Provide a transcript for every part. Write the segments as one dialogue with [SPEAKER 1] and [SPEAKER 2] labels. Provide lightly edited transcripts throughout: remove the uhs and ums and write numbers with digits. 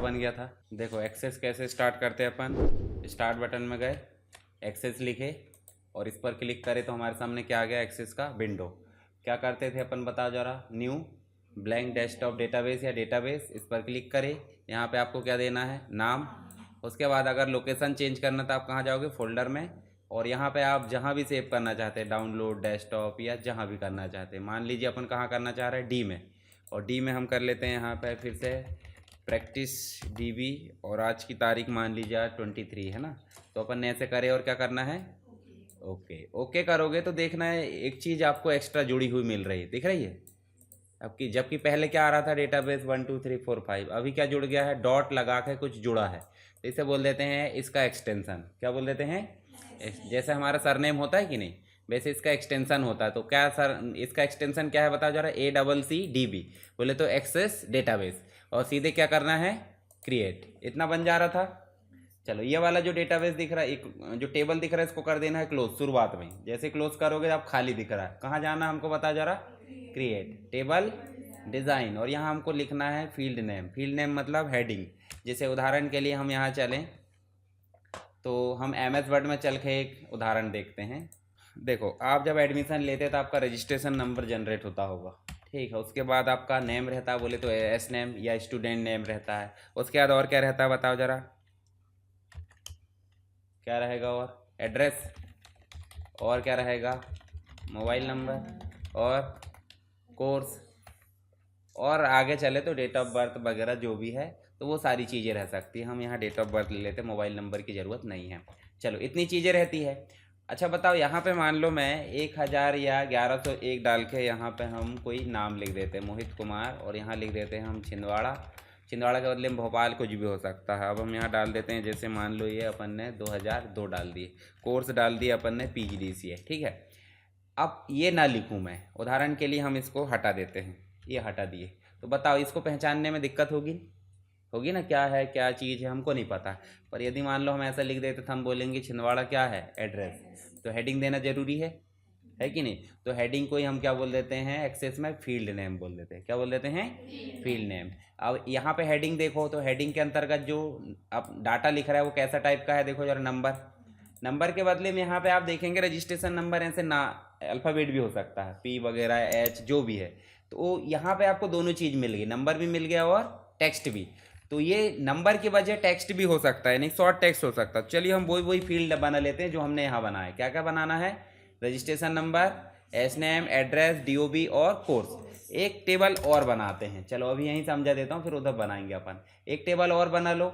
[SPEAKER 1] बन गया था। देखो एक्सेस कैसे स्टार्ट करते हैं अपन। स्टार्ट बटन में गए, एक्सेस लिखे और इस पर क्लिक करें तो हमारे सामने क्या आ गया, एक्सेस का विंडो। क्या करते थे अपन, बता जरा। न्यू ब्लैंक डेस्कटॉप डेटाबेस या डेटाबेस, इस पर क्लिक करें। यहाँ पे आपको क्या देना है, नाम। उसके बाद अगर लोकेशन चेंज करना तो आप कहाँ जाओगे, फोल्डर में। और यहाँ पे आप जहाँ भी सेव करना चाहते हैं, डाउनलोड, डेस्कटॉप या जहाँ भी करना चाहते हैं। मान लीजिए अपन कहाँ करना चाह रहे हैं, डी में। और डी में हम कर लेते हैं यहाँ पे फिर से प्रैक्टिस डीबी। और आज की तारीख मान लीजिए आज 23 है ना। तो अपन ने ऐसे करे और क्या करना है, ओके। ओके करोगे तो देखना है एक चीज़ आपको एक्स्ट्रा जुड़ी हुई मिल रही है, दिख रही है आपकी। जबकि पहले क्या आ रहा था, डेटाबेस 1 2 3 4 5, अभी क्या जुड़ गया है, डॉट लगा के कुछ जुड़ा है। तो इसे बोल देते हैं इसका एक्सटेंशन। क्या बोल देते हैं, जैसे हमारा सरनेम होता है कि नहीं, वैसे इसका एक्सटेंशन होता है। तो क्या सर, इसका एक्सटेंशन क्या है बता जरा, ACCDB। बोले तो एक्सेस डेटाबेस। और सीधे क्या करना है, क्रिएट। इतना बन जा रहा था। चलो ये वाला जो डेटाबेस दिख रहा है, एक जो टेबल दिख रहा है, इसको कर देना है क्लोज शुरुआत में। जैसे क्लोज करोगे आप खाली दिख रहा है, कहाँ जाना हमको बता जरा, क्रिएट टेबल डिज़ाइन। और यहाँ हमको लिखना है फील्ड नेम। फील्ड नेम मतलब हेडिंग। जैसे उदाहरण के लिए हम यहाँ चलें तो हम MS वर्ड में चल के एक उदाहरण देखते हैं। देखो आप जब एडमिशन लेते तो आपका रजिस्ट्रेशन नंबर जनरेट होता होगा, ठीक है। उसके बाद आपका नेम रहता है, बोले तो एस नेम या स्टूडेंट नेम रहता है। उसके बाद और क्या रहता है बताओ जरा, क्या रहेगा, और एड्रेस, और क्या रहेगा, मोबाइल नंबर, और कोर्स, और आगे चले तो डेट ऑफ बर्थ वगैरह जो भी है, तो वो सारी चीज़ें रह सकती है। हम यहाँ डेट ऑफ बर्थ ले लेते हैं, मोबाइल नंबर की ज़रूरत नहीं है। चलो इतनी चीज़ें रहती है। अच्छा बताओ, यहाँ पे मान लो मैं 1000 या 1101 डाल के यहाँ पे हम कोई नाम लिख देते हैं, मोहित कुमार। और यहाँ लिख देते हैं हम छिंदवाड़ा। छिंदवाड़ा के बदले में भोपाल कुछ भी हो सकता है। अब हम यहाँ डाल देते हैं, जैसे मान लो ये अपन ने 2002 डाल दिए, कोर्स डाल दिए अपन ने PGDCA, ठीक है। अब ये ना लिखूँ मैं, उदाहरण के लिए हम इसको हटा देते हैं, ये हटा दिए। तो बताओ इसको पहचानने में दिक्कत होगी, होगी ना, क्या है क्या चीज़ है हमको नहीं पता। पर यदि मान लो हम ऐसा लिख देते तो हम बोलेंगे छिंदवाड़ा क्या है, एड्रेस। तो हेडिंग देना जरूरी है कि नहीं। तो हेडिंग को ही हम क्या बोल देते हैं, एक्सेस में फील्ड नेम बोल देते हैं। क्या बोल देते हैं, फील्ड नेम। अब यहाँ पे हेडिंग देखो तो हेडिंग के अंतर्गत जो अब डाटा लिख रहा है वो कैसा टाइप का है, देखो जरा, नंबर। नंबर के बदले में यहाँ पे आप देखेंगे रजिस्ट्रेशन नंबर ऐसे ना, अल्फ़ाबेट भी हो सकता है, P वगैरह H जो भी है। तो यहाँ पे आपको दोनों चीज़ मिल गई, नंबर भी मिल गया और टेक्स्ट भी। तो ये नंबर की वजह टेक्स्ट भी हो सकता है, नहीं शॉर्ट टेक्स्ट हो सकता है। चलिए हम वही फील्ड बना लेते हैं जो हमने यहाँ बनाया। क्या क्या बनाना है, registration number, S name, address, DOB और कोर्स। एक टेबल और बनाते हैं, चलो अभी यहीं समझा देता हूँ, फिर उधर बनाएंगे अपन। एक टेबल और बना लो।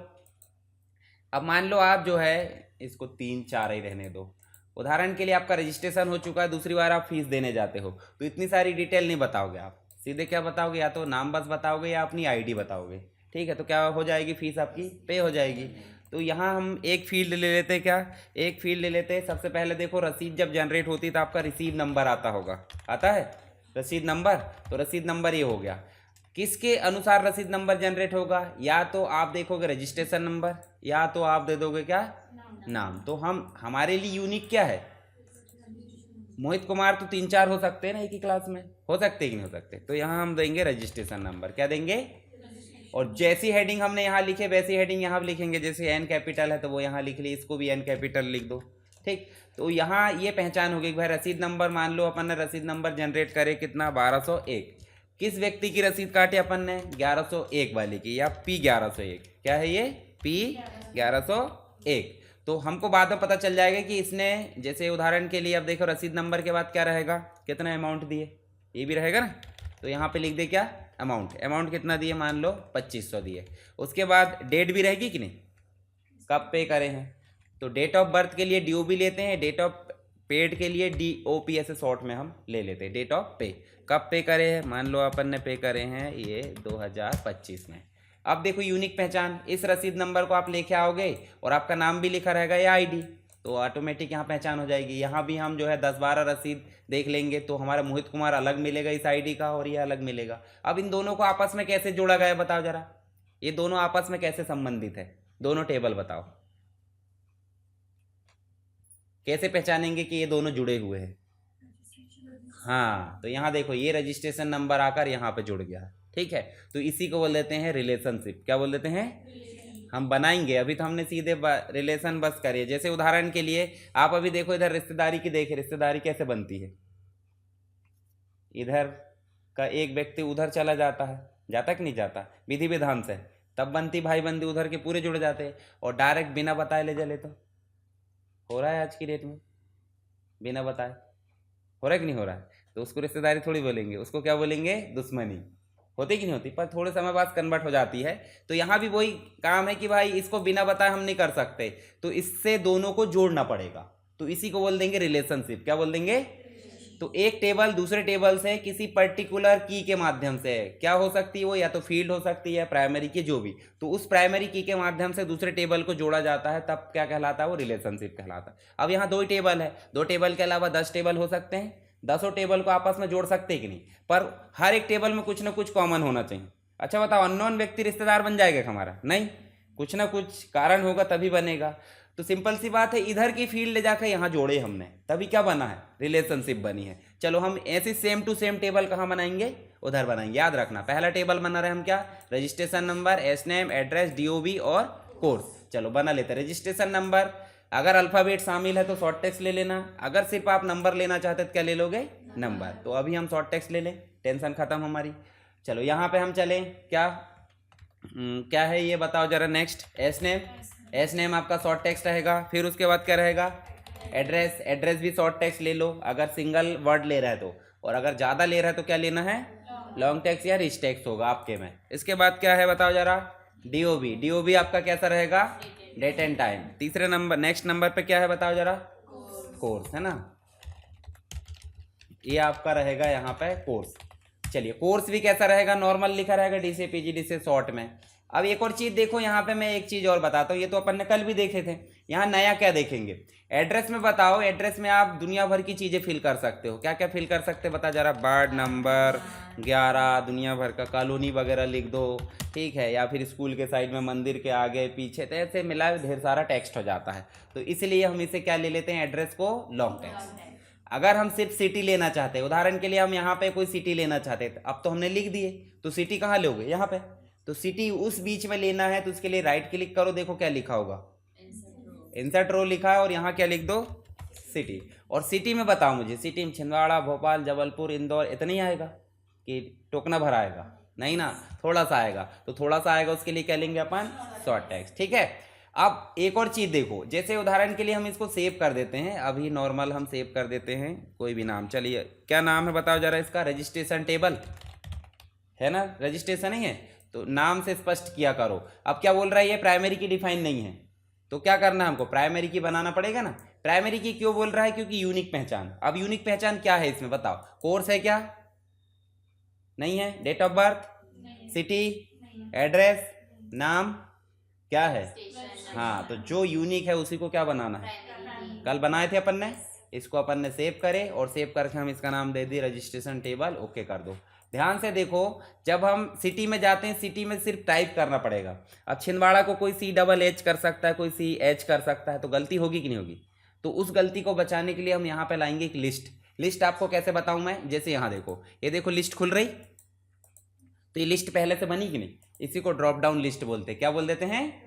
[SPEAKER 1] अब मान लो आप जो है इसको 3 4 ही रहने दो। उदाहरण के लिए आपका रजिस्ट्रेशन हो चुका है, दूसरी बार आप फीस देने जाते हो, तो इतनी सारी डिटेल नहीं बताओगे आप, सीधे क्या बताओगे, या तो नाम बस बताओगे या अपनी ID बताओगे, ठीक है। तो क्या हो जाएगी, फीस आपकी पे हो जाएगी। तो यहाँ हम एक फील्ड ले लेते हैं, क्या, एक फील्ड ले लेते हैं। सबसे पहले देखो रसीद जब जनरेट होती है तो आपका रिसीव नंबर आता होगा, आता है रसीद नंबर। तो रसीद नंबर ये हो गया। किसके अनुसार रसीद नंबर जनरेट होगा, या तो आप देखोगे रजिस्ट्रेशन नंबर, या तो आप दे दोगे क्या, नाम। तो हम हमारे लिए यूनिक क्या है, मोहित कुमार तो 3 4 हो सकते हैं ना एक ही क्लास में, हो सकते कि नहीं हो सकते। तो यहाँ हम देंगे रजिस्ट्रेशन नंबर, क्या देंगे। और जैसी हेडिंग हमने यहाँ लिखे वैसी हेडिंग यहाँ भी लिखेंगे। जैसे N कैपिटल है तो वो यहाँ लिख ली, इसको भी N कैपिटल लिख दो, ठीक। तो यहाँ ये पहचान होगी कि भाई रसीद नंबर, मान लो अपन ने रसीद नंबर जनरेट करे कितना, 1201। किस व्यक्ति की रसीद काटी अपन ने, 1101 वाले की, या P1101। क्या है ये, P1101। तो हमको बाद में पता चल जाएगा कि इसने, जैसे उदाहरण के लिए अब देखो रसीद नंबर के बाद क्या रहेगा, कितना अमाउंट दिए, ये भी रहेगा ना। तो यहाँ पे लिख दे क्या, अमाउंट कितना दिए, मान लो 2500 दिए। उसके बाद डेट भी रहेगी कि नहीं, कब पे करे हैं। तो डेट ऑफ बर्थ के लिए DOB लेते हैं, डेट ऑफ पेड के लिए DOP ऐसे शॉर्ट में हम ले लेते हैं। डेट ऑफ पे, कब पे करे हैं, मान लो अपन ने पे करे हैं ये 2025 में। अब देखो यूनिक पहचान, इस रसीद नंबर को आप लेके आओगे और आपका नाम भी लिखा रहेगा या ID, तो ऑटोमेटिक यहाँ पहचान हो जाएगी। यहाँ भी हम जो है 10-12 रसीद देख लेंगे तो हमारा मोहित कुमार अलग मिलेगा इस ID का, और ये अलग मिलेगा। अब इन दोनों को आपस में कैसे जोड़ा गया बताओ जरा, ये दोनों आपस में कैसे संबंधित है, दोनों टेबल बताओ, कैसे पहचानेंगे कि ये दोनों जुड़े हुए हैं। हाँ तो यहाँ देखो ये रजिस्ट्रेशन नंबर आकर यहाँ पे जुड़ गया है, ठीक है, तो इसी को बोल देते हैं रिलेशनशिप। क्या बोल देते हैं? हम बनाएंगे, अभी तो हमने सीधे रिलेशन बस करिए। जैसे उदाहरण के लिए आप अभी देखो इधर रिश्तेदारी की, देखिए रिश्तेदारी कैसे बनती है। इधर का एक व्यक्ति उधर चला जाता है, जाता कि नहीं जाता, विधि विधान से, तब बनती भाई बंदी, उधर के पूरे जुड़ जाते हैं। और डायरेक्ट बिना बताए ले चले तो हो रहा है आज की डेट में, बिना बताए हो रहा है कि नहीं हो रहा है, तो उसको रिश्तेदारी थोड़ी बोलेंगे, उसको क्या बोलेंगे? दुश्मनी। होती कि नहीं होती? पर थोड़े समय बाद कन्वर्ट हो जाती है। तो यहाँ भी वही काम है कि भाई इसको बिना बताए हम नहीं कर सकते, तो इससे दोनों को जोड़ना पड़ेगा, तो इसी को बोल देंगे रिलेशनशिप। क्या बोल देंगे? तो एक टेबल दूसरे टेबल से किसी पर्टिकुलर की के माध्यम से, क्या हो सकती है वो, या तो फील्ड हो सकती है, प्राइमरी की, जो भी, तो उस प्राइमरी की के माध्यम से दूसरे टेबल को जोड़ा जाता है, तब क्या कहलाता है? वो रिलेशनशिप कहलाता है। अब यहाँ 2 ही टेबल है, 2 टेबल के अलावा 10 टेबल हो सकते हैं, 10 टेबल को आपस में जोड़ सकते हैं कि नहीं, पर हर एक टेबल में कुछ ना कुछ कॉमन होना चाहिए। अच्छा बताओ, अननोन व्यक्ति रिश्तेदार बन जाएगा हमारा? नहीं, कुछ ना कुछ कारण होगा तभी बनेगा। तो सिंपल सी बात है, इधर की फील्ड ले जाकर यहाँ जोड़े हमने, तभी क्या बना है? रिलेशनशिप बनी है। चलो हम ऐसी सेम टू सेम टेबल कहाँ बनाएंगे? उधर बनाएंगे। याद रखना, पहला टेबल बना रहे हम क्या? Registration number, S name, address, DOB और कोर्स। चलो बना लेते हैं। रजिस्ट्रेशन नंबर, अगर अल्फ़ाबेट शामिल है तो शॉर्ट टेक्स्ट ले लेना, अगर सिर्फ आप नंबर लेना चाहते तो क्या ले लोगे? नंबर। तो अभी हम शॉर्ट टेक्स्ट ले लें, टेंशन खत्म हमारी। चलो यहाँ पे हम चलें, क्या क्या है ये बताओ जरा। Next S name, S name आपका शॉर्ट टेक्स्ट रहेगा। फिर उसके बाद क्या रहेगा? एड्रेस, एड्रेस भी शॉर्ट टेक्स्ट ले लो अगर सिंगल वर्ड ले रहा है तो, और अगर ज़्यादा ले रहा है तो क्या लेना है? लॉन्ग टेक्स्ट या रिच टेक्स्ट होगा आपके में। इसके बाद क्या है बताओ जरा? डीओबी, डीओबी आपका कैसा रहेगा? Date and time. तीसरे नंबर, नेक्स्ट नंबर पे क्या है बताओ जरा? कोर्स, है ना, ये आपका रहेगा यहाँ पे कोर्स। चलिए कोर्स भी कैसा रहेगा? नॉर्मल लिखा रहेगा, डी से पीजी से शॉर्ट में। अब एक और चीज़ देखो यहाँ पे, मैं एक चीज़ और बताता हूँ, ये तो अपन ने कल भी देखे थे, यहाँ नया क्या देखेंगे? एड्रेस में बताओ, एड्रेस में आप दुनिया भर की चीज़ें फिल कर सकते हो। क्या क्या फिल कर सकते हो बता जरा? वार्ड नंबर 11, दुनिया भर का कॉलोनी वगैरह लिख दो, ठीक है, या फिर स्कूल के साइड में, मंदिर के आगे पीछे, तो ऐसे मिला ढेर सारा टेक्स्ट हो जाता है। तो इसलिए हम इसे क्या ले लेते हैं? एड्रेस को लॉन्ग टेक्स्ट। अगर हम सिर्फ सिटी लेना चाहते हैं, उदाहरण के लिए हम यहाँ पे कोई सिटी लेना चाहते हैं, अब तो हमने लिख दिए, तो सिटी कहाँ लोगे? यहाँ पे। तो सिटी उस बीच में लेना है, तो उसके लिए राइट क्लिक करो, देखो क्या लिखा होगा? इंसर्ट रो लिखा है, और यहाँ क्या लिख दो? सिटी। और सिटी में बताओ मुझे, सिटी में छिंदवाड़ा, भोपाल, जबलपुर, इंदौर, इतना ही आएगा कि टोकना भरा आएगा? नहीं ना, थोड़ा सा आएगा। तो थोड़ा सा आएगा, उसके लिए क्या लेंगे अपन? शॉर्ट टेक्स्ट, ठीक है। अब एक और चीज़ देखो, जैसे उदाहरण के लिए हम इसको सेव कर देते हैं, अभी नॉर्मल हम सेव कर देते हैं कोई भी नाम। चलिए क्या नाम है बताओ जरा इसका? रजिस्ट्रेशन टेबल है ना, रजिस्ट्रेशन ही है, तो नाम से स्पष्ट किया करो। अब क्या बोल रहा है ये? प्राइमरी की डिफाइन नहीं है, तो क्या करना है हमको? प्राइमरी की बनाना पड़ेगा ना। प्राइमरी की क्यों बोल रहा है? क्योंकि यूनिक पहचान। अब यूनिक पहचान क्या है इसमें बताओ? कोर्स है क्या? नहीं है। Date of birth, city, address, नाम, क्या है? हाँ, तो जो यूनिक है उसी को क्या बनाना है? कल बनाए थे अपन ने, इसको अपन ने सेव करे, और सेव करके हम इसका नाम दे दिए रजिस्ट्रेशन टेबल। ओके कर दो। ध्यान से देखो, जब हम सिटी में जाते हैं, सिटी में सिर्फ टाइप करना पड़ेगा। अब छिंदवाड़ा को कोई CHH कर सकता है, कोई CH कर सकता है, तो गलती होगी कि नहीं होगी? तो उस गलती को बचाने के लिए हम यहाँ पे लाएंगे एक लिस्ट। लिस्ट आपको कैसे बताऊँ मैं? जैसे यहाँ देखो, ये देखो लिस्ट खुल रही, तो ये लिस्ट पहले से बनी कि नहीं? इसी को ड्रॉप डाउन लिस्ट बोलते हैं। क्या बोल देते हैं?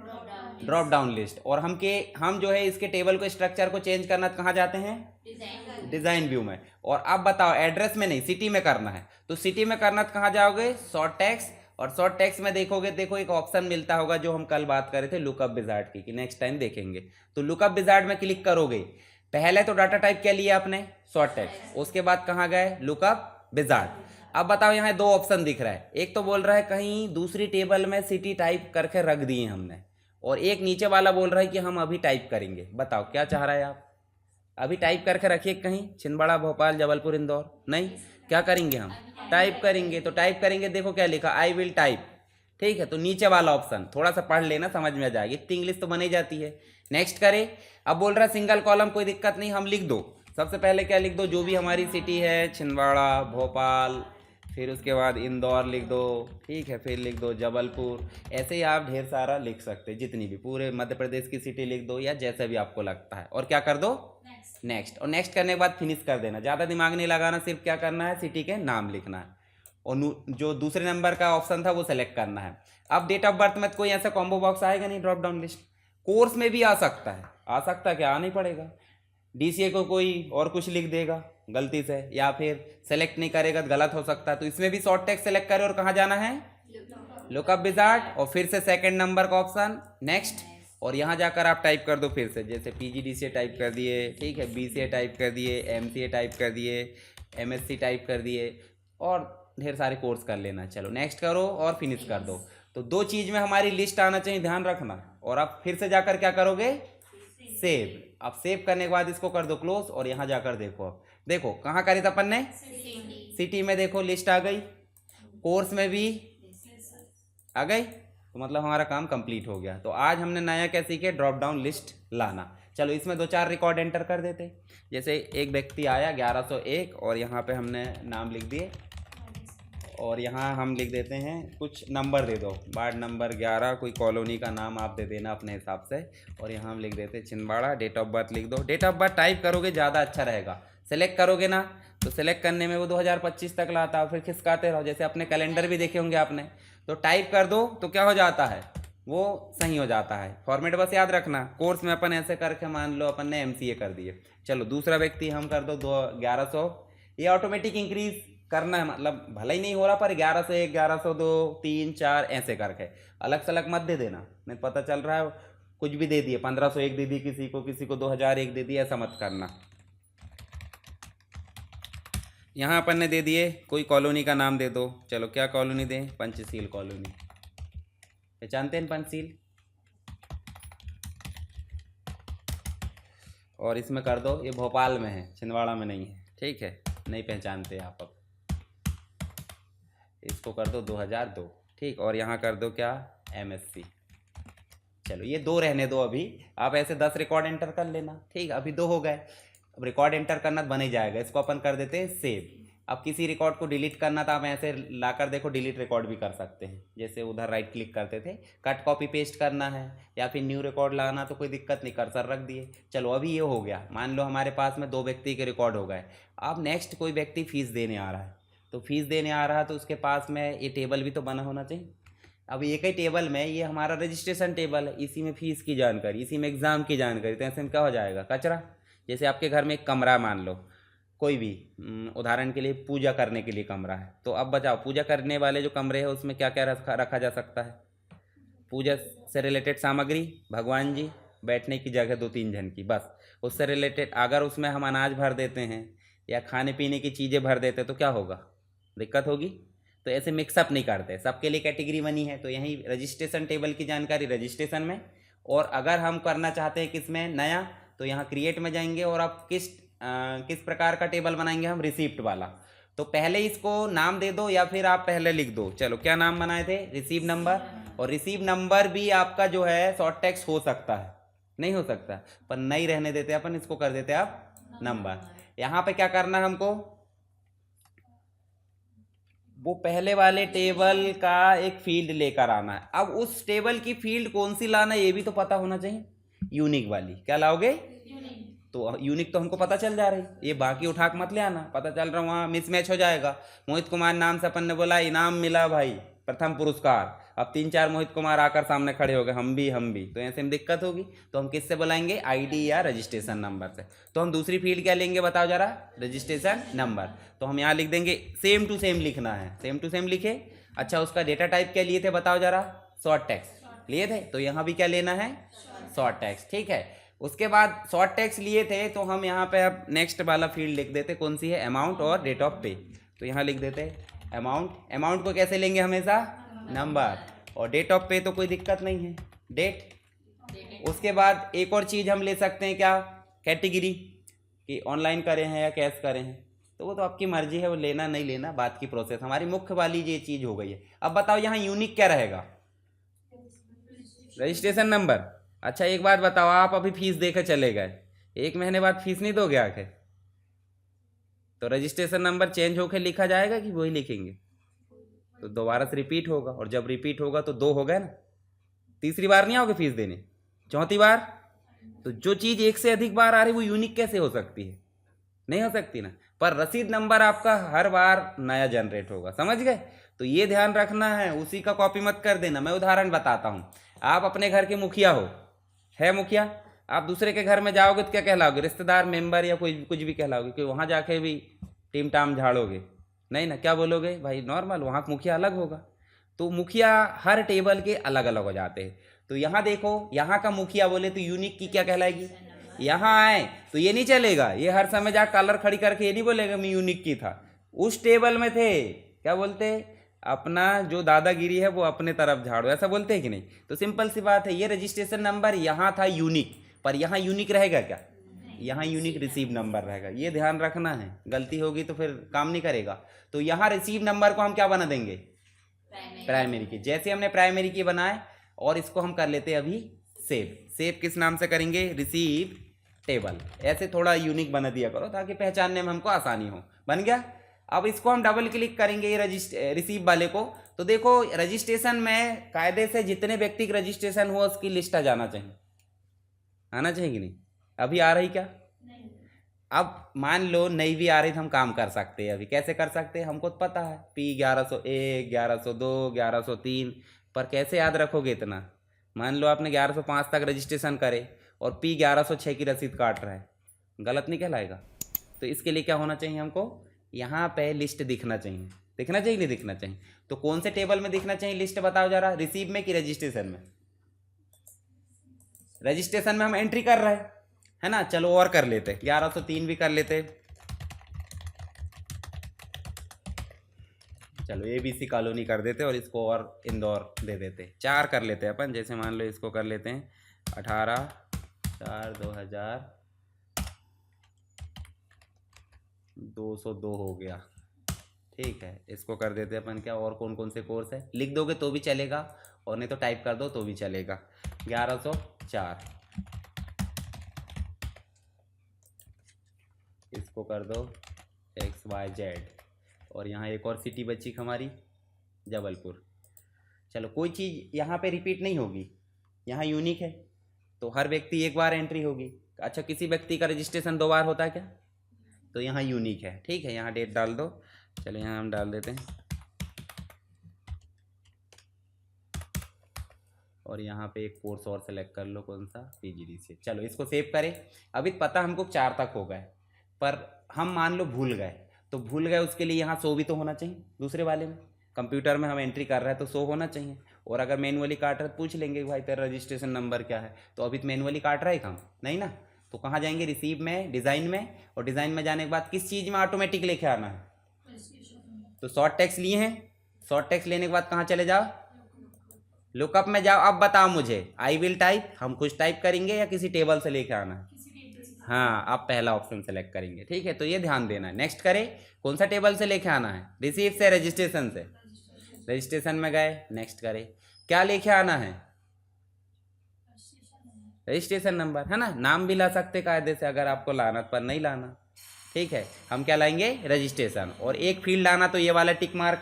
[SPEAKER 1] Drop down list. और हम जो है इसके टेबल को, स्ट्रक्चर को चेंज करना कहाँ जाते हैं? डिजाइन व्यू में। और अब बताओ, एड्रेस में नहीं, सिटी में करना है, तो सिटी में करना तो कहाँ जाओगे? Short text. और शॉर्ट टेक्स्ट में देखोगे, देखो एक ऑप्शन मिलता होगा जो हम कल बात कर रहे थे, लुकअप विजार्ड की, कि नेक्स्ट टाइम देखेंगे। तो लुकअप विजार्ड में क्लिक करोगे, पहले तो डाटा टाइप क्या लिया आपने? Short text. उसके बाद कहाँ गए? Lookup wizard. अब बताओ, यहाँ 2 ऑप्शन दिख रहा है, एक तो बोल रहा है कहीं दूसरी टेबल में सिटी टाइप करके रख दिए हमने, और एक नीचे वाला बोल रहा है कि हम अभी टाइप करेंगे। बताओ क्या चाह रहा है आप? अभी टाइप करके रखिए कहीं, छिंदवाड़ा, भोपाल, जबलपुर, इंदौर, नहीं, क्या करेंगे हम? टाइप करेंगे। तो टाइप करेंगे, देखो क्या लिखा? आई विल टाइप, ठीक है। तो नीचे वाला ऑप्शन थोड़ा सा पढ़ लेना, समझ में आ जाएगी, इतनी इंग्लिश तो बनी जाती है। नेक्स्ट करें। अब बोल रहा है सिंगल कॉलम, कोई दिक्कत नहीं, हम लिख दो। सबसे पहले क्या लिख दो? जो भी हमारी सिटी है, छिंदवाड़ा, भोपाल, फिर उसके बाद इंदौर लिख दो, ठीक है, फिर लिख दो जबलपुर। ऐसे ही आप ढेर सारा लिख सकते हैं, जितनी भी, पूरे मध्य प्रदेश की सिटी लिख दो, या जैसा भी आपको लगता है। और क्या कर दो? नेक्स्ट। और नेक्स्ट करने के बाद फिनिश कर देना, ज़्यादा दिमाग नहीं लगाना, सिर्फ क्या करना है? सिटी के नाम लिखना है। और जो दूसरे नंबर का ऑप्शन था वो सेलेक्ट करना है। अब डेट ऑफ बर्थ में कोई ऐसा कॉम्बो बॉक्स आएगा नहीं, ड्रॉप डाउन लिस्ट। कोर्स में भी आ सकता है, आ सकता है क्या, आना ही पड़ेगा। डीसीए को कोई और कुछ लिख देगा गलती से, या फिर सेलेक्ट नहीं करेगा तो गलत हो सकता है। तो इसमें भी शॉर्ट टेक्स्ट सेलेक्ट करे और कहाँ जाना है, लुकअप विजार्ड, और फिर से सेकंड नंबर का ऑप्शन नेक्स्ट, और यहाँ जाकर आप टाइप कर दो फिर से, जैसे पीजीडीसीए टाइप कर दिए, ठीक है, बीसीए टाइप कर दिए, एमसीए टाइप कर दिए, एमएससी टाइप कर दिए, और ढेर सारे कोर्स कर लेना। चलो नेक्स्ट करो और फिनिश कर दो। तो दो चीज़ में हमारी लिस्ट आना चाहिए, ध्यान रखना। और आप फिर से जाकर क्या करोगे, सेव। अब सेव करने के बाद इसको कर दो क्लोज, और यहाँ जाकर देखो। अब देखो कहाँ करी था अपन ने, सिटी में देखो लिस्ट आ गई, कोर्स में भी आ गई, तो मतलब हमारा काम कंप्लीट हो गया। तो आज हमने नया क्या सीखे, ड्रॉप डाउन लिस्ट लाना। चलो इसमें 2-4 रिकॉर्ड एंटर कर देते। जैसे एक व्यक्ति आया 1101, और यहाँ पे हमने नाम लिख दिए, और यहाँ हम लिख देते हैं कुछ नंबर दे दो, वार्ड नंबर 11, कोई कॉलोनी का नाम आप दे देना अपने हिसाब से, और यहाँ हम लिख देते छिंदवाड़ा। डेट ऑफ बर्थ लिख दो, डेट ऑफ बर्थ टाइप करोगे ज़्यादा अच्छा रहेगा। सेलेक्ट करोगे ना तो सेलेक्ट करने में वो 2025 तक लाता है, फिर खिसकाते रहो। जैसे अपने कैलेंडर भी देखे होंगे आपने, तो टाइप कर दो तो क्या हो जाता है, वो सही हो जाता है। फॉर्मेट बस याद रखना। कोर्स में अपन ऐसे करके मान लो अपन ने एमसीए कर दिए। चलो दूसरा व्यक्ति हम कर दो 1100, ये ऑटोमेटिक इंक्रीज करना है, मतलब भले ही नहीं हो रहा पर 1101, 1102, 3, 4 ऐसे करके अलग से अलग मत दे देना, नहीं पता चल रहा है कुछ भी दे दिए, 1501 दे दी किसी को 2001 दे दिया, ऐसा मत करना। यहाँ अपन ने दे दिए, कोई कॉलोनी का नाम दे दो। चलो क्या कॉलोनी दें, पंचशील कॉलोनी, पहचानते हैं पंचशील। और इसमें कर दो, ये भोपाल में है, छिंदवाड़ा में नहीं है, ठीक है, नहीं पहचानते आप। अब इसको कर दो 2002, ठीक। और यहाँ कर दो क्या, एमएससी। चलो ये 2 रहने दो अभी, आप ऐसे 10 रिकॉर्ड एंटर कर लेना, ठीक। अभी 2 हो गए, अब रिकॉर्ड एंटर करना बन ही जाएगा। इसको अपन कर देते हैं सेव। अब किसी रिकॉर्ड को डिलीट करना था, आप ऐसे लाकर देखो डिलीट रिकॉर्ड भी कर सकते हैं, जैसे उधर राइट क्लिक करते थे। कट कॉपी पेस्ट करना है या फिर न्यू रिकॉर्ड लाना तो कोई दिक्कत नहीं, कर्सर रख दिए। चलो अभी ये हो गया, मान लो हमारे पास में 2 व्यक्ति के रिकॉर्ड हो गए। अब नेक्स्ट कोई व्यक्ति फीस देने आ रहा है, तो फीस देने आ रहा है तो उसके पास में ये टेबल भी तो बना होना चाहिए। अब एक ही टेबल में, ये हमारा रजिस्ट्रेशन टेबल है, इसी में फीस की जानकारी, इसी में एग्ज़ाम की जानकारी, तो ऐसे में क्या हो जाएगा, कचरा। जैसे आपके घर में एक कमरा मान लो, कोई भी उदाहरण के लिए पूजा करने के लिए कमरा है, तो अब बताओ पूजा करने वाले जो कमरे हैं उसमें क्या क्या रखा जा सकता है, पूजा से रिलेटेड सामग्री, भगवान जी, बैठने की जगह 2-3 जन की, बस उससे रिलेटेड। अगर उसमें हम अनाज भर देते हैं या खाने पीने की चीज़ें भर देते हैं तो क्या होगा, दिक्कत होगी। तो ऐसे मिक्सअप नहीं करते, सबके लिए कैटेगरी बनी है। तो यहीं रजिस्ट्रेशन टेबल की जानकारी रजिस्ट्रेशन में, और अगर हम करना चाहते हैं किस में नया, तो यहाँ क्रिएट में जाएंगे और आप किस प्रकार का टेबल बनाएंगे हम, रिसीप्ट वाला। तो पहले इसको नाम दे दो या फिर आप पहले लिख दो। चलो क्या नाम बनाए थे, रिसीव नंबर। और रिसीव नंबर भी आपका जो है शॉर्ट टेक्स्ट हो सकता है, नहीं हो सकता, पर नहीं रहने देते अपन, इसको कर देते आप नंबर। यहाँ पे क्या करना है हमको, वो पहले वाले टेबल का एक फील्ड लेकर आना है। अब उस टेबल की फील्ड कौन सी लाना है ये भी तो पता होना चाहिए, यूनिक वाली। क्या लाओगे, तो यूनिक तो हमको पता चल जा रही, ये बाकी उठा के मत ले आना, पता चल रहा वहाँ मिसमैच हो जाएगा। मोहित कुमार नाम से अपन ने बोला इनाम मिला भाई, प्रथम पुरस्कार, अब 3-4 मोहित कुमार आकर सामने खड़े हो गए, हम भी, तो ऐसे में दिक्कत होगी। तो हम किससे बुलाएंगे, आईडी या रजिस्ट्रेशन नंबर से। तो हम दूसरी फील्ड क्या लेंगे बताओ जरा, रजिस्ट्रेशन नंबर। तो हम यहाँ लिख देंगे, सेम टू सेम लिखना है, सेम टू सेम लिखे। अच्छा उसका डेटा टाइप क्या लिए थे बताओ जरा, शॉर्ट टेक्स्ट लिए थे, तो यहाँ भी क्या लेना है, शॉर्ट टेक्स्ट, ठीक है। उसके बाद शॉर्ट टेक्स्ट लिए थे तो हम यहाँ पे अब नेक्स्ट वाला फील्ड लिख देते, कौन सी है, अमाउंट और डेट ऑफ पे। तो यहाँ लिख देते अमाउंट। अमाउंट को कैसे लेंगे हमेशा, नंबर, और डेट ऑफ पे तो कोई दिक्कत नहीं है, डेट। उसके बाद एक और चीज़ हम ले सकते हैं क्या, कैटेगरी, कि ऑनलाइन करें हैं या कैश करें हैं, तो वो तो आपकी मर्जी है, वो लेना नहीं लेना बात की प्रोसेस। हमारी मुख्य वाली ये चीज़ हो गई है। अब बताओ यहाँ यूनिक क्या रहेगा, रजिस्ट्रेशन नंबर। अच्छा एक बात बताओ, आप अभी फीस देकर चले गए, 1 महीने बाद फीस नहीं दोगे आके, तो रजिस्ट्रेशन नंबर चेंज होकर लिखा जाएगा कि वही लिखेंगे, तो दोबारा से रिपीट होगा, और जब रिपीट होगा तो 2 हो गए ना, तीसरी बार नहीं आओगे फीस देने, चौथी बार। तो जो चीज़ एक से अधिक बार आ रही है वो यूनिक कैसे हो सकती है, नहीं हो सकती ना। पर रसीद नंबर आपका हर बार नया जनरेट होगा, समझ गए। तो ये ध्यान रखना है, उसी का कॉपी मत कर देना। मैं उदाहरण बताता हूँ। आप अपने घर के मुखिया हो, है मुखिया, आप दूसरे के घर में जाओगे तो क्या कहलाओगे, रिश्तेदार, मेंबर या कोई कुछ भी कहलाओगे, कि वहाँ जाके भी टीम टाम झाड़ोगे नहीं ना, क्या बोलोगे भाई, नॉर्मल, वहाँ का मुखिया अलग होगा। तो मुखिया हर टेबल के अलग अलग हो जाते हैं। तो यहाँ देखो, यहाँ का मुखिया बोले तो यूनिक की क्या कहलाएगी, यहाँ आए तो ये नहीं चलेगा, ये हर समय जा कलर खड़ी करके ये नहीं बोलेगा मैं यूनिक की था, उस टेबल में थे, क्या बोलते, अपना जो दादागिरी है वो अपने तरफ झाड़ो, ऐसा बोलते हैं कि नहीं। तो सिंपल सी बात है, ये रजिस्ट्रेशन नंबर यहाँ था यूनिक, पर यहाँ यूनिक रहेगा क्या, यहाँ यूनिक रिसीव नंबर रहेगा। ये ध्यान रखना है, गलती होगी तो फिर काम नहीं करेगा। तो यहाँ रिसीव नंबर को हम क्या बना देंगे, प्राइमरी की। जैसे हमने प्राइमरी की बनाए और इसको हम कर लेते हैं अभी सेव। सेव किस नाम से करेंगे, रिसीव टेबल। ऐसे थोड़ा यूनिक बना दिया करो ताकि पहचानने में हमको आसानी हो। बन गया। अब इसको हम डबल क्लिक करेंगे ये रिसीव वाले को, तो देखो रजिस्ट्रेशन में कायदे से जितने व्यक्ति का रजिस्ट्रेशन हुआ उसकी लिस्ट आ जाना चाहिए, आना चाहिए कि नहीं। अभी आ रही क्या, अब मान लो नई भी आ रही तो हम काम कर सकते हैं। अभी कैसे कर सकते हैं, हमको तो पता है P1101, 1102, 1103, पर कैसे याद रखोगे इतना। मान लो आपने 1105 तक रजिस्ट्रेशन करे और P1106 की रसीद काट रहा है, गलत नहीं कहलाएगा। तो इसके लिए क्या होना चाहिए, हमको यहाँ पे लिस्ट दिखना चाहिए, दिखना चाहिए नहीं दिखना चाहिए। तो कौन से टेबल में दिखना चाहिए लिस्ट, बताओ जरा, रिसीव में कि रजिस्ट्रेशन में। रजिस्ट्रेशन में हम एंट्री कर रहे हैं, है ना। चलो और कर लेते, 1103 भी कर लेते। चलो ABC कॉलोनी कर देते और इसको और इंदौर दे देते, 4 कर लेते अपन। जैसे मान लो इसको कर लेते हैं 18/4/2002 हो गया, ठीक है। इसको कर देते अपन क्या, और कौन कौन से कोर्स है लिख दोगे तो भी चलेगा, और नहीं तो टाइप कर दो तो भी चलेगा। 1104 इसको कर दो XYZ, और यहाँ एक और सिटी बची हमारी जबलपुर। चलो कोई चीज़ यहाँ पे रिपीट नहीं होगी, यहाँ यूनिक है तो हर व्यक्ति एक बार एंट्री होगी। अच्छा, किसी व्यक्ति का रजिस्ट्रेशन 2 बार होता है क्या, तो यहाँ यूनिक है, ठीक है। यहाँ डेट डाल दो, चलो यहाँ हम डाल देते हैं, और यहाँ पे एक कोर्स और सेलेक्ट कर लो, कौन सा, PGDCA। चलो इसको सेव करें। अभी पता हमको 4 तक हो गए, पर हम मान लो भूल गए, तो भूल गए उसके लिए यहाँ 100 भी तो होना चाहिए। दूसरे वाले में कंप्यूटर में हम एंट्री कर रहे हैं तो 100 होना चाहिए। और अगर मैनुअली काट रहे तो पूछ लेंगे भाई तेरा रजिस्ट्रेशन नंबर क्या है, तो अभी तो मैनुअली काट रहा है काम नहीं ना। तो कहाँ जाएंगे, रिसीव में, डिज़ाइन में, और डिज़ाइन में जाने के बाद किस चीज़ में ऑटोमेटिक लेके आना है, तो शॉर्ट टेक्स्ट लिए हैं। शॉर्ट टेक्स्ट लेने के बाद कहाँ चले जाओ, लुकअप में जाओ। अब बताओ मुझे, आई विल टाइप, हम कुछ टाइप करेंगे या किसी टेबल से लेके आना है, हाँ आप पहला ऑप्शन सेलेक्ट करेंगे, ठीक है। तो ये ध्यान देना है। नेक्स्ट करें, कौन सा टेबल से लेके आना है, रिसीव से, रजिस्ट्रेशन से। रजिस्ट्रेशन में गए, नेक्स्ट करें, क्या लेके आना है, रजिस्ट्रेशन नंबर, है ना। नाम भी ला सकते कायदे से अगर आपको लाना, पर नहीं लाना, ठीक है। हम क्या लाएंगे, रजिस्ट्रेशन, और एक फील्ड लाना तो ये वाला टिक मार्क,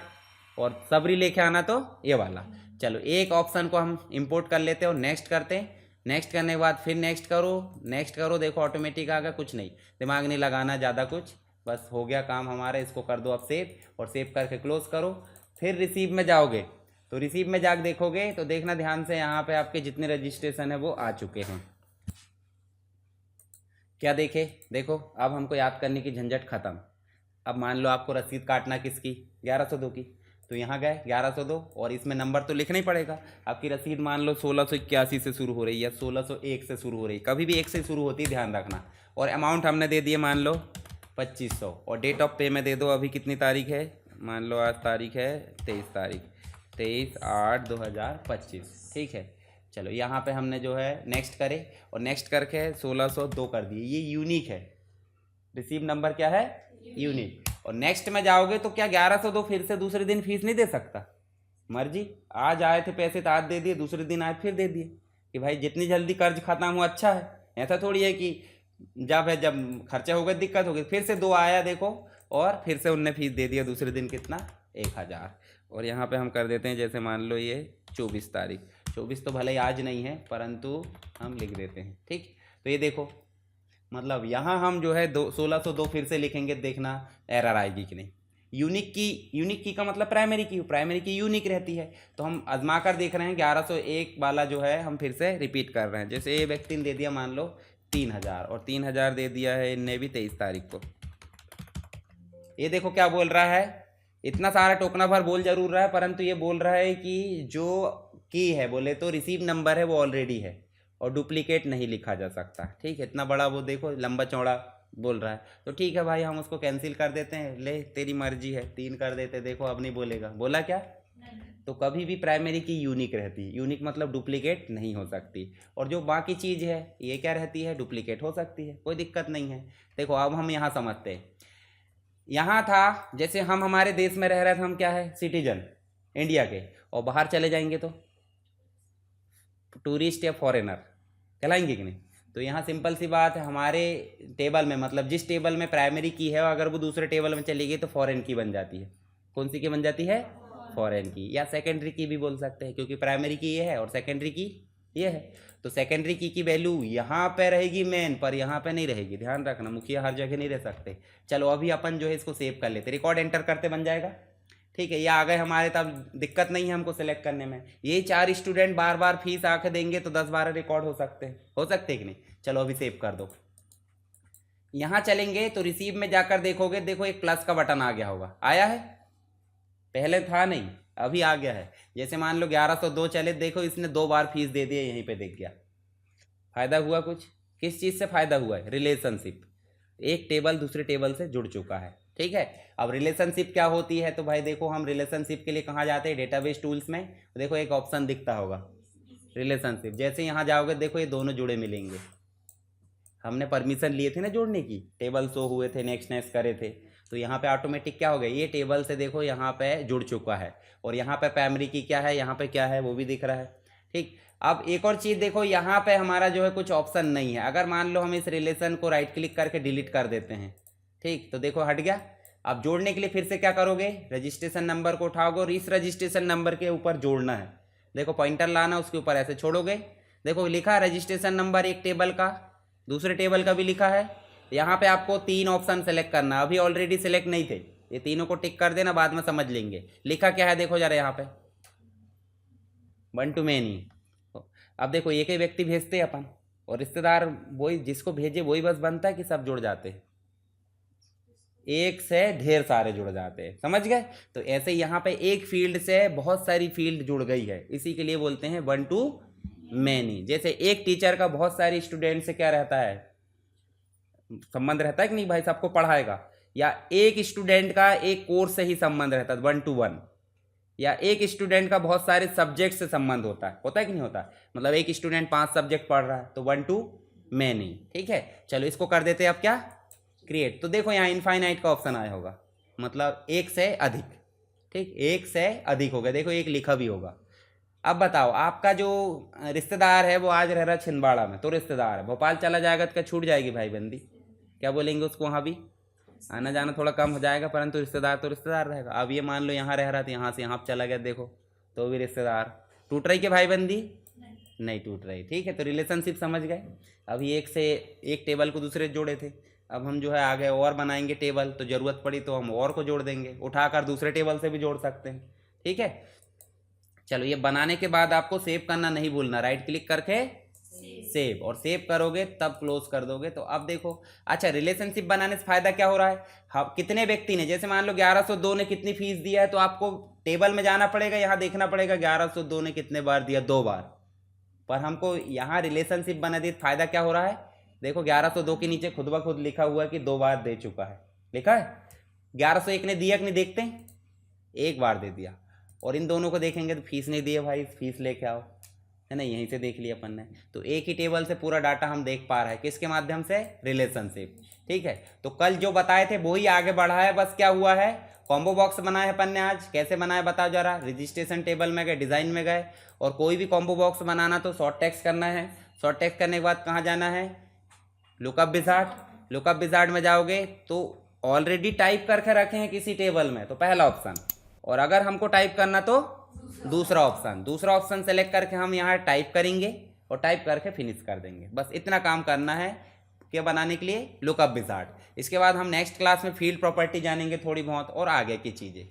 [SPEAKER 1] और सबरी लेके आना तो ये वाला। चलो एक ऑप्शन को हम इंपोर्ट कर लेते हैं और नेक्स्ट करते हैं। नेक्स्ट करने के बाद फिर नेक्स्ट करो, नेक्स्ट करो, देखो ऑटोमेटिक आ गया, कुछ नहीं दिमाग नहीं लगाना ज़्यादा कुछ, बस हो गया काम हमारा। इसको कर दो अब सेव, और सेव करके क्लोज करो। फिर रिसीव में जाओगे, तो रिसीव में जाके देखोगे तो देखना ध्यान से, यहाँ पे आपके जितने रजिस्ट्रेशन है वो आ चुके हैं। क्या देखे, देखो अब हमको याद करने की झंझट खत्म। अब मान लो आपको रसीद काटना किसकी, 1102 की, तो यहाँ गए 1102, और इसमें नंबर तो लिखना ही पड़ेगा। आपकी रसीद मान लो 1681 से शुरू हो रही है या 1601 से शुरू हो रही है, कभी भी 1 से शुरू होती है, ध्यान रखना। और अमाउंट हमने दे दिए मान लो 2500, और डेट ऑफ पे में दे दो, अभी कितनी तारीख है, मान लो आज तारीख है 23 तारीख, 23/8/2025, ठीक है। चलो यहाँ पे हमने जो है नेक्स्ट करे, और नेक्स्ट करके 1602 कर दिए, ये यूनिक है। रिसीव नंबर क्या है, यूनिक। और नेक्स्ट में जाओगे तो क्या 1102 फिर से दूसरे दिन फीस नहीं दे सकता, मर्जी। आज आए थे पैसे तो आज दे दिए, दूसरे दिन आए फिर दे दिए, कि भाई जितनी जल्दी कर्ज खत्म हुआ अच्छा है। ऐसा थोड़ी है कि जब खर्चा हो गया दिक्कत हो गई, फिर से 2 आया देखो, और फिर से उनने फीस दे दिया दूसरे दिन, कितना, 1000। और यहाँ पे हम कर देते हैं, जैसे मान लो ये 24 तारीख, 24 तो भले ही आज नहीं है परंतु हम लिख देते हैं, ठीक। तो ये देखो मतलब यहाँ हम जो है 1602 फिर से लिखेंगे, देखना एरर आएगी कि नहीं। यूनिक की का मतलब प्राइमरी की यूनिक रहती है, तो हम आजमा कर देख रहे हैं। 1101 वाला जो है हम फिर से रिपीट कर रहे हैं। जैसे ये व्यक्ति ने दे दिया मान लो 3000, और 3000 दे दिया है इनने भी 23 तारीख को। ये देखो क्या बोल रहा है, इतना सारा टोकना भर बोल जरूर रहा है, परंतु ये बोल रहा है कि जो की है बोले तो रिसीव नंबर है वो ऑलरेडी है और डुप्लीकेट नहीं लिखा जा सकता। ठीक है, इतना बड़ा वो देखो लंबा चौड़ा बोल रहा है, तो ठीक है भाई हम उसको कैंसिल कर देते हैं। ले तेरी मर्जी है, 3 कर देते। देखो अब नहीं बोलेगा, बोला क्या? तो कभी भी प्राइमरी की यूनिक रहती है। यूनिक मतलब डुप्लीकेट नहीं हो सकती, और जो बाकी चीज़ है ये क्या रहती है, डुप्लीकेट हो सकती है, कोई दिक्कत नहीं है। देखो अब हम यहाँ समझते हैं। यहाँ था जैसे हम हमारे देश में रह रहे थे, हम क्या है, सिटीजन इंडिया के, और बाहर चले जाएंगे तो टूरिस्ट या फॉरेनर कहलाएंगे कि नहीं। तो यहाँ सिंपल सी बात है, हमारे टेबल में मतलब जिस टेबल में प्राइमरी की है अगर वो दूसरे टेबल में चली गई तो फॉरेन की बन जाती है। कौन सी की बन जाती है? फॉरेन की, या सेकेंडरी की भी बोल सकते हैं, क्योंकि प्राइमरी की ये है और सेकेंडरी की ये है। तो सेकेंडरी की वैल्यू यहाँ पे रहेगी मेन, पर यहाँ पे नहीं रहेगी, ध्यान रखना, मुखिया हर जगह नहीं रह सकते। चलो अभी अपन जो है इसको सेव कर लेते, रिकॉर्ड एंटर करते बन जाएगा। ठीक है, ये आ गए हमारे, तब दिक्कत नहीं है हमको सेलेक्ट करने में। ये 4 स्टूडेंट बार बार फीस आके देंगे तो 10-12 रिकॉर्ड हो सकते हैं कि नहीं। चलो अभी सेव कर दो। यहाँ चलेंगे तो रिसीव में जाकर देखोगे, देखो एक प्लस का बटन आ गया होगा, आया है, पहले था नहीं अभी आ गया है। जैसे मान लो 1102 चले, देखो इसने 2 बार फीस दे दिया, यहीं पे दिख गया। फायदा हुआ कुछ? किस चीज़ से फायदा हुआ है? रिलेशनशिप, एक टेबल दूसरे टेबल से जुड़ चुका है। ठीक है, अब रिलेशनशिप क्या होती है, तो भाई देखो हम रिलेशनशिप के लिए कहाँ जाते हैं, डेटाबेस टूल्स में। तो देखो एक ऑप्शन दिखता होगा रिलेशनशिप, जैसे यहाँ जाओगे देखो ये दोनों जुड़े मिलेंगे। हमने परमिशन लिए थे ना जोड़ने की, टेबल शो हुए थे, नेक्स्ट करे थे, तो यहाँ पे ऑटोमेटिक क्या हो गया, ये टेबल से देखो यहाँ पे जुड़ चुका है, और यहाँ पे प्राइमरी की क्या है, यहाँ पे क्या है वो भी दिख रहा है। ठीक, अब एक और चीज़ देखो, यहाँ पे हमारा जो है कुछ ऑप्शन नहीं है। अगर मान लो हम इस रिलेशन को राइट क्लिक करके डिलीट कर देते हैं, ठीक, तो देखो हट गया। अब जोड़ने के लिए फिर से क्या करोगे, रजिस्ट्रेशन नंबर को उठाओगे और इस रजिस्ट्रेशन नंबर के ऊपर जोड़ना है। देखो पॉइंटर लाना, उसके ऊपर ऐसे छोड़ोगे, देखो लिखा रजिस्ट्रेशन नंबर एक टेबल का, दूसरे टेबल का भी लिखा है। यहाँ पे आपको 3 ऑप्शन सेलेक्ट करना, अभी ऑलरेडी सेलेक्ट नहीं थे, ये तीनों को टिक कर देना, बाद में समझ लेंगे। लिखा क्या है देखो जरा यहाँ पे, 1 to many। अब देखो एक ही व्यक्ति भेजते हैं अपन, और रिश्तेदार वही जिसको भेजे वही बस बनता है कि सब जुड़ जाते हैं, एक से ढेर सारे जुड़ जाते हैं, समझ गए। तो ऐसे यहाँ पे एक फील्ड से बहुत सारी फील्ड जुड़ गई है, इसी के लिए बोलते हैं 1 to many। जैसे एक टीचर का बहुत सारे स्टूडेंट से क्या रहता है, संबंध रहता है कि नहीं भाई, सबको पढ़ाएगा। या एक स्टूडेंट का एक कोर्स से ही संबंध रहता है 1 to 1, या एक स्टूडेंट का बहुत सारे सब्जेक्ट से संबंध होता है कि नहीं होता। मतलब एक स्टूडेंट 5 सब्जेक्ट पढ़ रहा है तो 1 to many। ठीक है, चलो इसको कर देते हैं अब क्या, क्रिएट। तो देखो यहाँ इनफाइनाइट का ऑप्शन आया होगा, मतलब एक से अधिक। ठीक, एक से अधिक हो गया, देखो एक लिखा भी होगा। अब बताओ आपका जो रिश्तेदार है वो आज रह रहा है छिंदवाड़ा में, तो रिश्तेदार है, भोपाल चला जाएगा तो क्या छूट जाएगी भाई बंदी, क्या बोलेंगे उसको, वहाँ भी आना जाना थोड़ा कम हो जाएगा, परंतु रिश्तेदार तो रिश्तेदार रहेगा। अब ये मान लो यहाँ रह रहा था, यहाँ से यहाँ चला गया, देखो तो भी रिश्तेदार। टूट रही क्या भाई बंदी? नहीं टूट रही। ठीक है, तो रिलेशनशिप समझ गए। अभी एक से एक टेबल को दूसरे जोड़े थे, अब हम जो है आगे और बनाएंगे टेबल, तो ज़रूरत पड़ी तो हम और को जोड़ देंगे, उठाकर दूसरे टेबल से भी जोड़ सकते हैं। ठीक है, चलो ये बनाने के बाद आपको सेव करना नहीं भूलना, राइट क्लिक करके सेव, और सेव करोगे तब क्लोज कर दोगे। तो अब देखो, अच्छा रिलेशनशिप बनाने से फायदा क्या हो रहा है, हाँ कितने व्यक्ति ने, जैसे मान लो 1102 ने कितनी फीस दिया है, तो आपको टेबल में जाना पड़ेगा, यहाँ देखना पड़ेगा 1102 ने कितने बार दिया, 2 बार। पर हमको यहाँ रिलेशनशिप बना दी, फायदा क्या हो रहा है, देखो 1102 के नीचे खुद ब खुद लिखा हुआ है कि 2 बार दे चुका है, लिखा है। 1101 ने दिया कि नहीं, देखते हैं, 1 बार दे दिया। और इन दोनों को देखेंगे तो फीस नहीं दी है भाई, फीस लेके आओ, है ना, यहीं से देख लिया अपन ने। तो एक ही टेबल से पूरा डाटा हम देख पा रहे हैं, किसके माध्यम से, रिलेशनशिप। ठीक है, तो कल जो बताए थे वही आगे बढ़ा है, बस क्या हुआ है, कॉम्बो बॉक्स बनाया है अपन ने आज। कैसे बनाया बताओ जरा, रजिस्ट्रेशन टेबल में गए, डिज़ाइन में गए, और कोई भी कॉम्बो बॉक्स बनाना तो शॉर्ट टेक्स्ट करना है। शॉर्ट टेक्स्ट करने के बाद कहाँ जाना है, लुकअप विजार्ड। लुकअप विजार्ड में जाओगे तो ऑलरेडी टाइप करके रखे हैं किसी टेबल में, तो पहला ऑप्शन, और अगर हमको टाइप करना तो दूसरा ऑप्शन सेलेक्ट करके हम यहाँ टाइप करेंगे और टाइप करके फिनिश कर देंगे। बस इतना काम करना है, क्या बनाने के लिए, लुकअप विजार्ड। इसके बाद हम नेक्स्ट क्लास में फील्ड प्रॉपर्टी जानेंगे थोड़ी बहुत और आगे की चीज़ें।